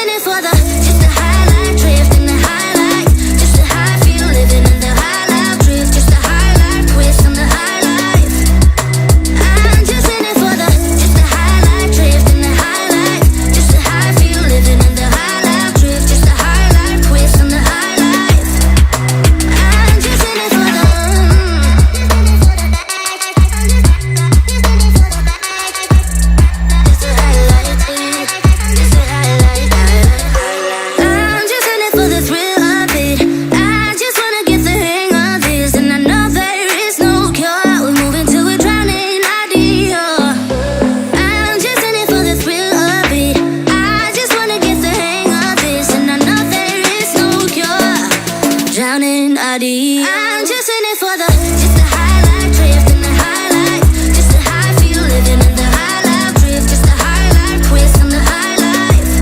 in it for the just the highlight, drift in the highlight, just the high feel living in the high life, drift, just the highlight, twist on the high life. I'm just in it for the just the highlight, drift in the highlight, just the high feel living in the high life, drift, just the highlight, twist on the high life. I'm just in it for the just the highlight, just the highlight. I'm just in it for the thrill of it. I just wanna get the hang of this, and I know there is no cure. We're moving till we're drowning idea. I'm just in it for the thrill of it. I just wanna get the hang of this, and I know there is no cure. Drowning idea. I'm just in it for the just the highlight, drift in the highlight, just the high feel living in the high life, drift, just the highlight, twist on the high life.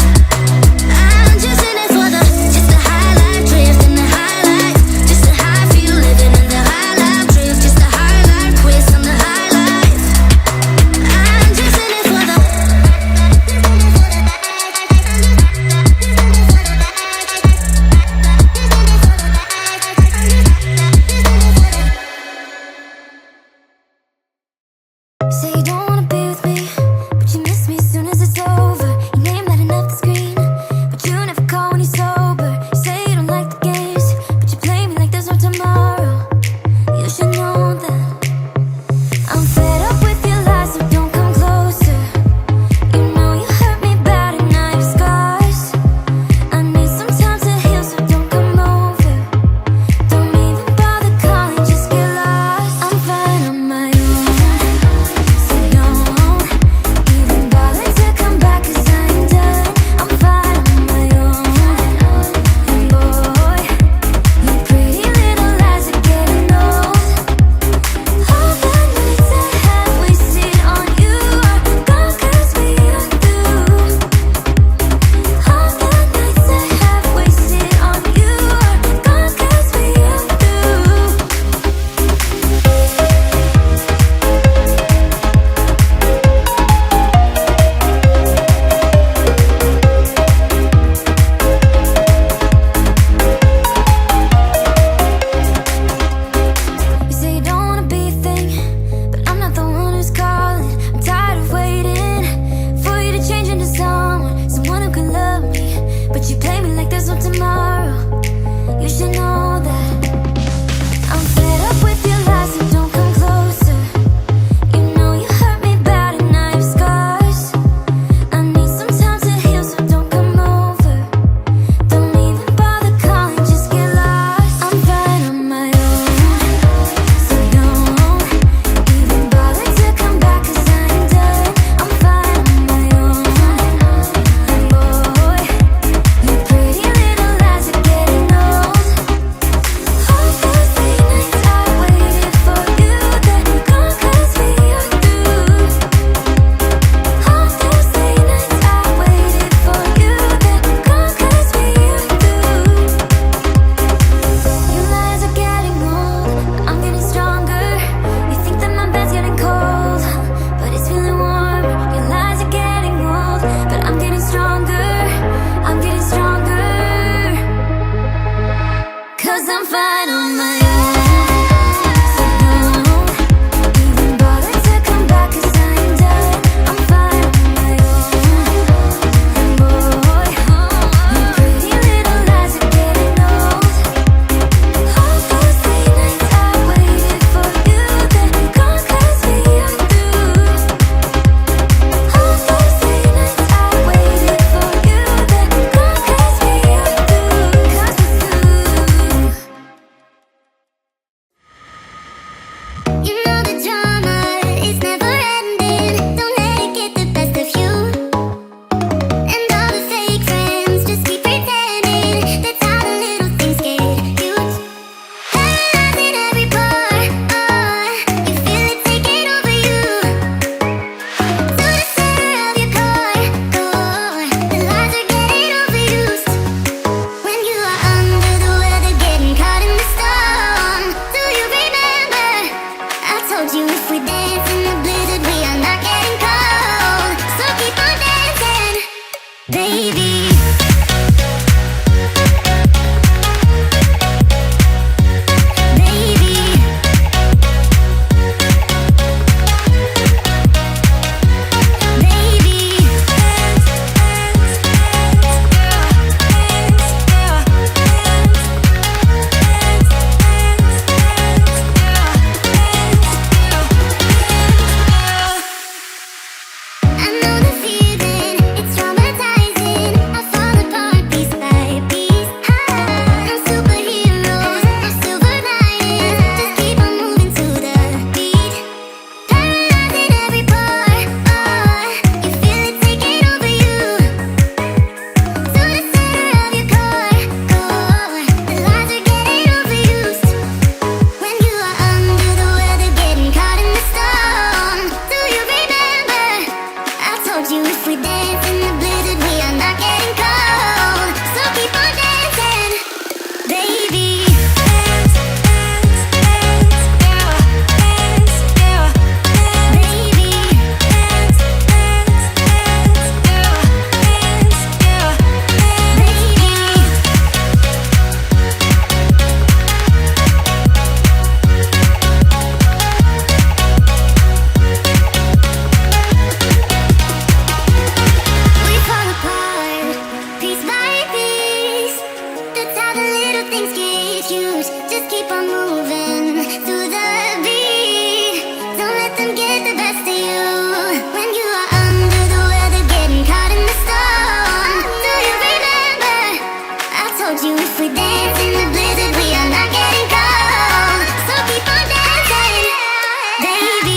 I'm just in it for the just the highlight, drift in the highlight, just the high feel living in the high life, drift, just the highlight, twist on the high life. I'm just in it for the say you don't wanna be with me, but you miss me as soon as it's over. Your name lighting up the screen, but you never call when you're sober. You say you don't like the games, but you play me like there's no tomorrow. You should know that I'm fed up with your lies, so don't come closer. You know you hurt me bad and I have scars. I need some time to heal, so don't come over. Don't even bother calling, just get lost. I'm fine on my own, so don't even bother to come back, 'cause I'm done. I'm fine on my own, and boy, your pretty little lies are getting old. All the nights I have wasted on you are gone, 'cause we are through. All the nights I have wasted on you are gone, 'cause we are through. You say you don't wanna be a thing, but I'm not the one who's calling. I'm tired of waiting for you to change into someone who can love me, but you play me like there's no tomorrow. You should know that I'm fed up with your lies, so don't come closer. You know you hurt me bad and I have scars. I need some time to heal, so don't come over. Don't even bother calling, just get lost. I'm fine on my own, so don't even bother to come back, 'cause I'm done. I'm fine on my own, and boy, your pretty little lies are getting old. All those late nights I waited for you, they're gone, 'cause we are through. All those late nights I waited for you, they're gone, 'cause we are through. Your lies are getting old, but I'm getting stronger. You think that my bed's getting cold, but it's feeling warm. Your lies are getting old, but I'm getting stronger. I'm getting stronger, 'cause I'm fine on my keep on moving through the beat. Don't let them get the best of you. When you are under the weather, getting caught in the storm. Do you remember? I told you if we dance in the blizzard, we are not getting cold. So keep on dancing, baby.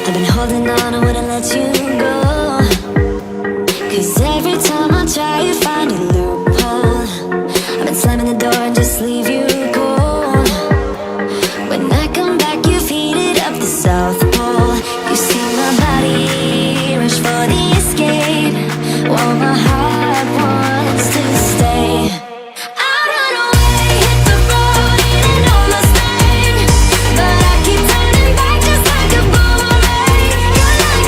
I've been holding on, I wouldn't let you go. 'Cause every time I try, you find a loophole. I've been slamming the door and just leave you cold. When I come back, you've heated up the South Pole. You see my body rush for the escape, while my heart wants to stay. I run away, hit the road, and it almost rain, but I keep turning back just like a boomerang. You're like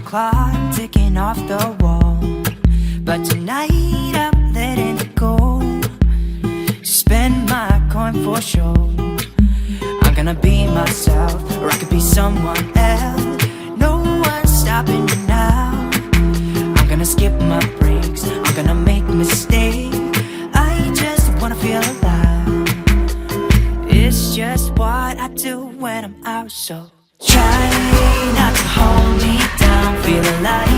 clock ticking off the wall, but tonight I'm letting it go. Spend my coin for sure. I'm gonna be myself, or I could be someone else. No one's stopping me now. I'm gonna skip my breaks, I'm gonna make mistakes. I just wanna feel alive. It's just what I do when I'm out, so try not to hold me down. Feel alive.